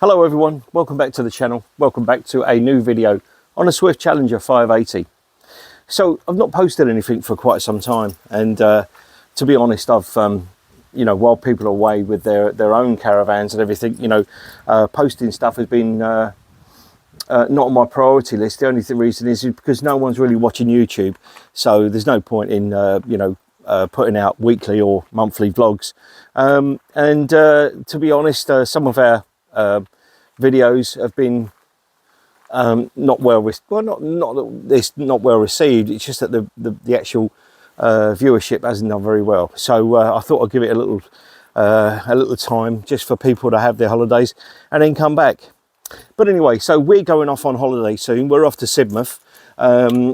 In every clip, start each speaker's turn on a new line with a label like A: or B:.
A: Hello everyone, welcome back to the channel. Welcome back to a new video on a Swift Challenger 580. So I've not posted anything for quite some time, and to be honest, I've while people are away with their own caravans and everything, posting stuff has been not on my priority list. The only reason is because no one's really watching YouTube, so there's no point in putting out weekly or monthly vlogs. To be honest, some of our videos have been not well received. It's just that the actual viewership hasn't done very well. So I thought I'd give it a little time just for people to have their holidays and then come back. But anyway, so we're going off on holiday soon. We're off to Sidmouth.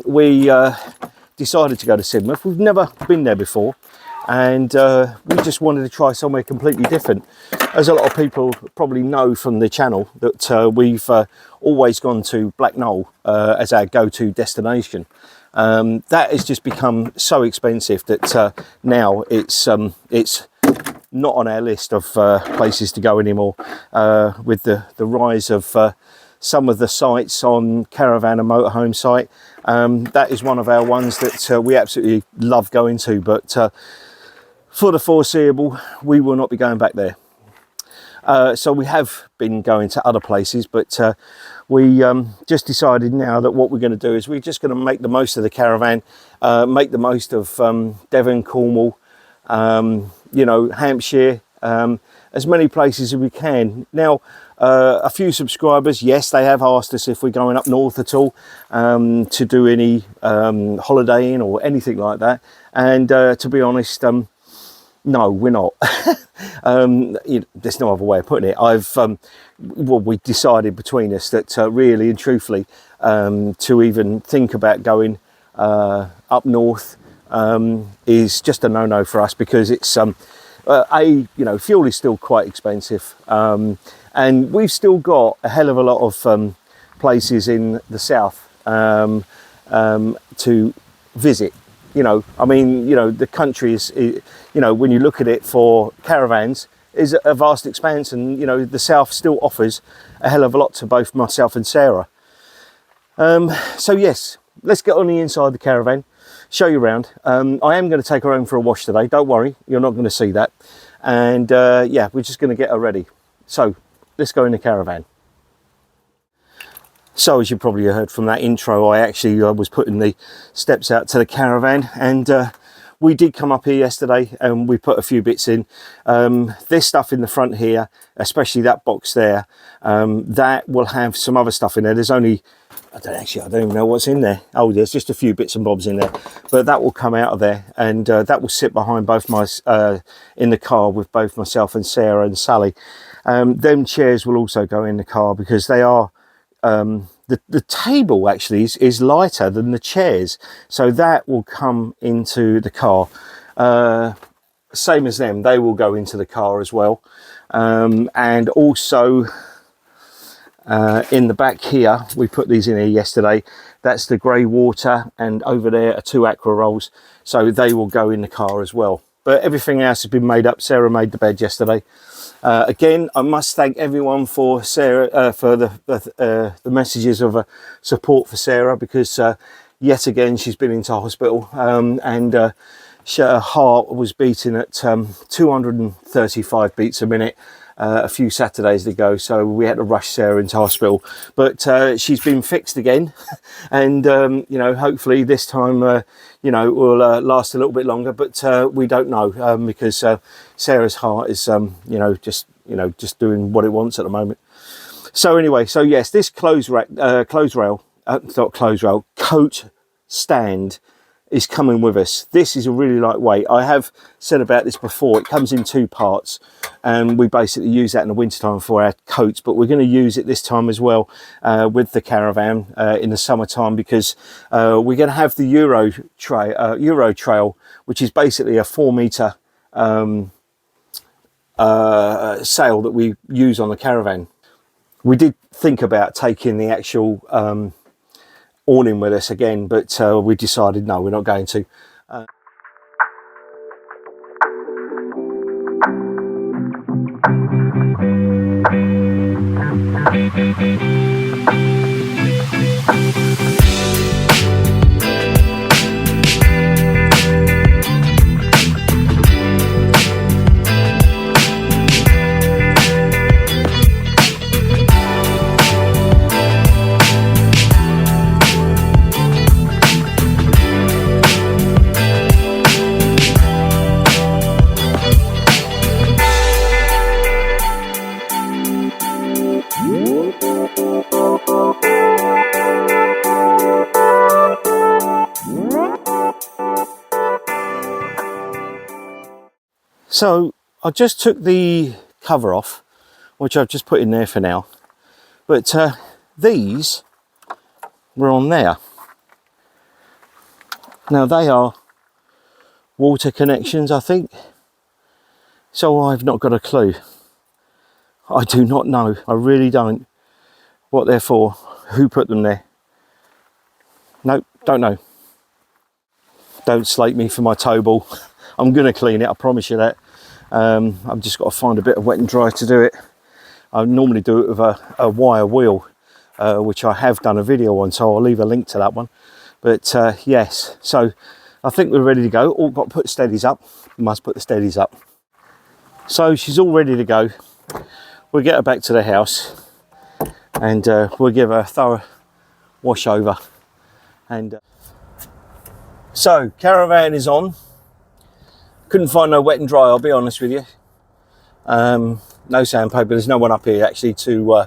A: We decided to go to Sidmouth. We've never been there before, and we just wanted to try somewhere completely different. As a lot of people probably know from the channel, that we've always gone to Black Knoll as our go-to destination. That has just become so expensive that now it's not on our list of places to go anymore. With the rise of some of the sites on Caravan and motorhome site, that is one of our ones that we absolutely love going to, but for the foreseeable, we will not be going back there. So we have been going to other places, but we just decided now that what we're going to do is we're just going to make the most of the caravan, make the most of Devon, Cornwall, Hampshire, as many places as we can. Now, a few subscribers, yes, they have asked us if we're going up north at all to do any holidaying or anything like that, and to be honest, no, we're not. There's no other way of putting it. We decided between us that really and truthfully, to even think about going up north is just a no-no for us, because it's fuel is still quite expensive, and we've still got a hell of a lot of places in the south to visit. The country is, when you look at it for caravans, is a vast expanse, and the south still offers a hell of a lot to both myself and Sarah. So yes, let's get on the inside of the caravan, show you around. I am going to take her home for a wash today, don't worry, you're not going to see that. And yeah, we're just going to get her ready. So let's go in the caravan. So as you probably heard from that intro, I actually was putting the steps out to the caravan, and we did come up here yesterday and we put a few bits in. This stuff in the front here, especially that box there, that will have some other stuff in there. There's only, I don't even know what's in there. Oh, there's just a few bits and bobs in there, but that will come out of there, and that will sit behind both in the car with both myself and Sarah and Sally. Them chairs will also go in the car, because they are, the table actually is lighter than the chairs, so that will come into the car. Same as them, they will go into the car as well. And also in the back here, we put these in here yesterday. That's the grey water, and over there are 2 aqua rolls, so they will go in the car as well. But everything else has been made up. Sarah made the bed yesterday. Again, I must thank everyone for Sarah, for the messages of support for Sarah, because yet again she's been into hospital, and her heart was beating at 235 beats a minute a few Saturdays ago, so we had to rush Sarah into hospital. But she's been fixed again, and hopefully this time it will last a little bit longer, but we don't know, because Sarah's heart is just doing what it wants at the moment. So anyway, so yes, this coat stand is coming with us. This is a really lightweight. I have said about this before, it comes in 2 parts, and we basically use that in the wintertime for our coats, but we're going to use it this time as well with the caravan in the summertime, because we're going to have the Euro Trail, which is basically a 4-meter sail that we use on the caravan. We did think about taking the actual awning with us again, but we decided no, we're not going to. So I just took the cover off, which I've just put in there for now, but these were on there. Now they are water connections, I think, so I've not got a clue. I do not know, I really don't, what they're for, who put them there. Nope, don't know. Don't slate me for my tow ball. I'm going to clean it, I promise you that. I've just got to find a bit of wet and dry to do it. I normally do it with a wire wheel, which I have done a video on, so I'll leave a link to that one. But yes, so I think we're ready to go. All got to put steadies up. Must put the steadies up. So she's all ready to go. We'll get her back to the house and we'll give her a thorough wash over. And so Caravan is on. Couldn't find no wet and dry, I'll be honest with you. No sandpaper, there's no one up here actually to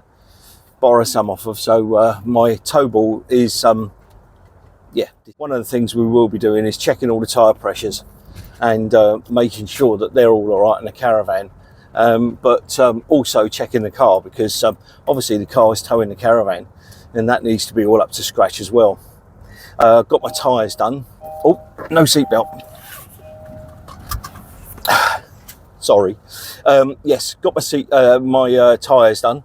A: borrow some off of, so my tow ball is yeah. One of the things we will be doing is checking all the tyre pressures and making sure that they're all right in the Caravan, but also checking the car, because obviously the car is towing the Caravan and that needs to be all up to scratch as well. Got my tyres done. Oh, no seatbelt. Sorry. Yes, got my tyres done,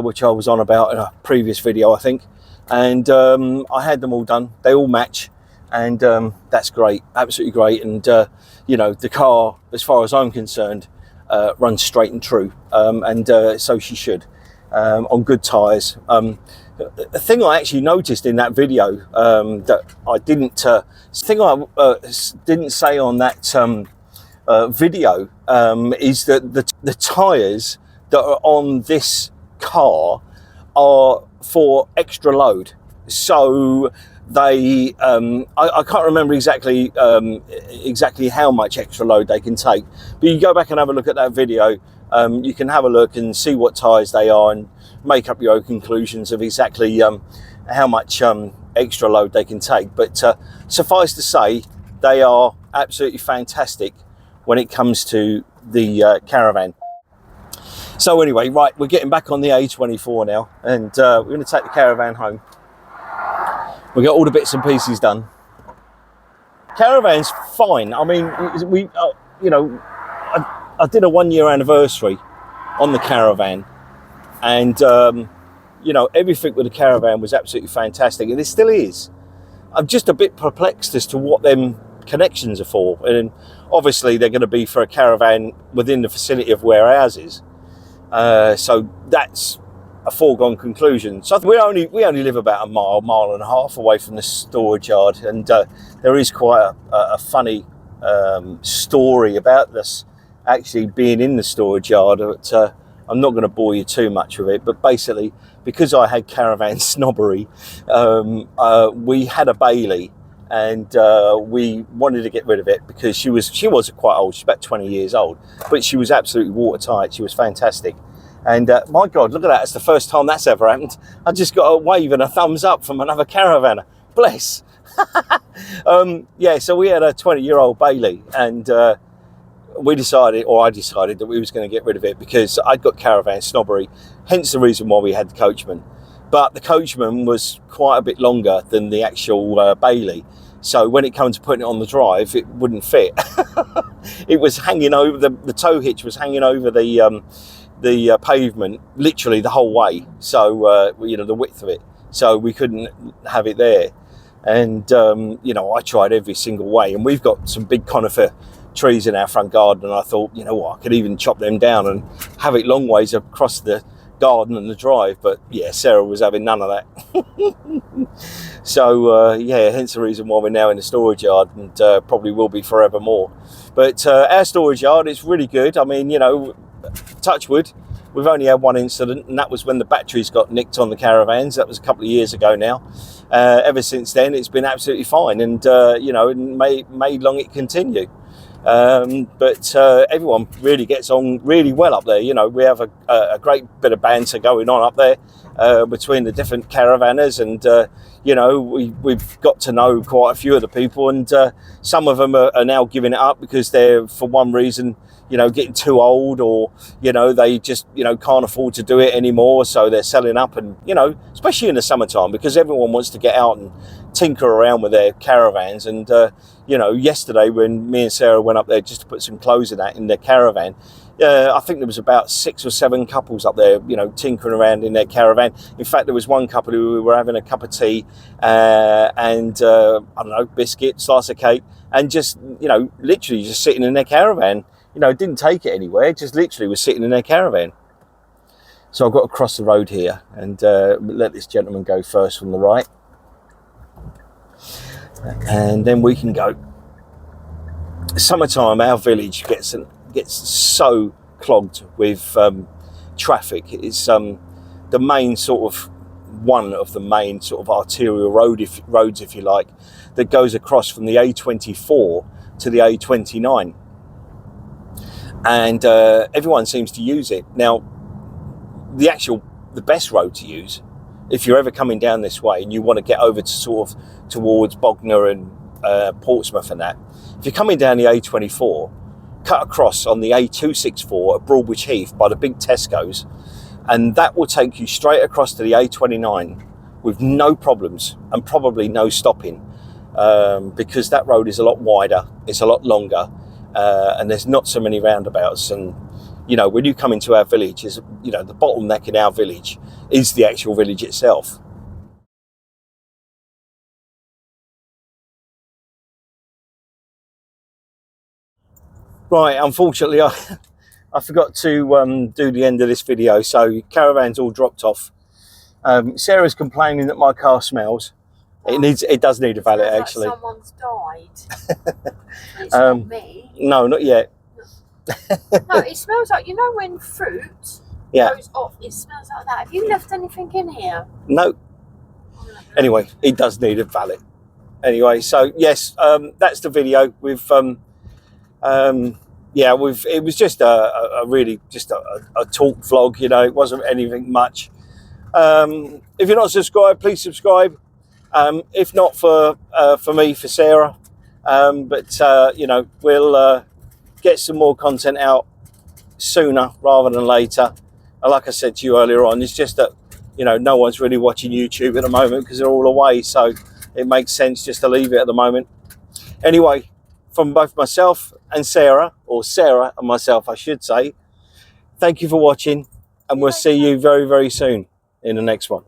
A: which I was on about in a previous video, I think. And I had them all done. They all match, and that's great, absolutely great. And you know, the car, as far as I'm concerned, runs straight and true, and so she should, on good tyres. The thing I actually noticed in that video that I didn't say on that video is that the tyres that are on this car are for extra load, so they I can't remember exactly how much extra load they can take, but you go back and have a look at that video. You can have a look and see what tyres they are and make up your own conclusions of exactly how much extra load they can take. But suffice to say, they are absolutely fantastic when it comes to the Caravan. So anyway, right, we're getting back on the A24 now, and we're going to take the Caravan home. We got all the bits and pieces done. Caravan's fine. I mean, we you know, I did a 1 year anniversary on the Caravan, and you know, everything with the Caravan was absolutely fantastic, and it still is. I'm just a bit perplexed as to what them connections are for, and obviously they're going to be for a Caravan within the vicinity of where ours is, so that's a foregone conclusion. So we only live about a mile and a half away from the storage yard, and there is quite a funny story about this actually being in the storage yard. But I'm not going to bore you too much with it, but basically, because I had Caravan snobbery, we had a Bailey, and we wanted to get rid of it because she was quite old. She's about 20 years old, but she was absolutely watertight. She was fantastic. And my God, look at that. It's the first time that's ever happened. I just got a wave and a thumbs up from another Caravanner. Bless. Yeah, so we had a 20-year-old Bailey, and I decided that we was going to get rid of it because I'd got Caravan snobbery, hence the reason why we had the Coachman. But the Coachman was quite a bit longer than the actual Bailey, so when it came to putting it on the drive, it wouldn't fit. It was hanging over, the tow hitch was hanging over the pavement literally the whole way, so you know, the width of it, so we couldn't have it there. And you know, I tried every single way, and we've got some big conifer trees in our front garden, and I thought, you know what, I could even chop them down and have it long ways across the garden and the drive, but yeah, Sarah was having none of that. So yeah, hence the reason why we're now in the storage yard, and probably will be forevermore. But our storage yard is really good. I mean, you know, touch wood, we've only had one incident, and that was when the batteries got nicked on the Caravans. That was a couple of years ago now. Ever since then, it's been absolutely fine, and you know, may long it continue. But everyone really gets on really well up there. You know, we have a great bit of banter going on up there between the different caravanners, and you know, we've got to know quite a few of the people, and some of them are now giving it up because they're, for one reason, you know, getting too old, or you know, they just, you know, can't afford to do it anymore, so they're selling up. And you know, especially in the summertime, because everyone wants to get out and tinker around with their caravans. And you know, yesterday when me and Sarah went up there just to put some clothes in their caravan, I think there was about 6 or 7 couples up there, you know, tinkering around in their caravan. In fact, there was one couple who were having a cup of tea and I don't know, biscuit, slice of cake, and just, you know, literally just sitting in their caravan. You know, didn't take it anywhere, just literally was sitting in their caravan. So I've got to cross the road here and let this gentleman go first from the right, and then we can go. Summertime, our village gets so clogged with traffic. It's the main sort of, one of the main sort of arterial roads, if you like, that goes across from the A24 to the A29. And everyone seems to use it. Now, the best road to use, if you're ever coming down this way and you want to get over to sort of towards Bognor and Portsmouth and that, if you're coming down the A24, cut across on the A264 at Broadwich Heath by the big Tesco's, and that will take you straight across to the A29 with no problems and probably no stopping, because that road is a lot wider, it's a lot longer, and there's not so many roundabouts. And you know, when you come into our village, is, you know, the bottleneck in our village is the actual village itself. Right, unfortunately, I forgot to do the end of this video, so Caravan's all dropped off. Sarah's complaining that my car smells. It does need a valet, actually.
B: Like someone's died. It's not me.
A: No, not yet.
B: No, it smells like, you know, when fruit goes off, it smells like that. Have you left anything in here?
A: No. Anyway, it does need a valet. Anyway, so yes, that's the video. It was just a really just a talk vlog. You know, it wasn't anything much. If you're not subscribed, please subscribe. If not for me, for Sarah. But you know, we'll get some more content out sooner rather than later. And like I said to you earlier on, it's just that, you know, no one's really watching YouTube at the moment because they're all away, so it makes sense just to leave it at the moment. Anyway, from both myself and Sarah, or Sarah and myself, I should say, thank you for watching, and we'll see you very, very soon in the next one.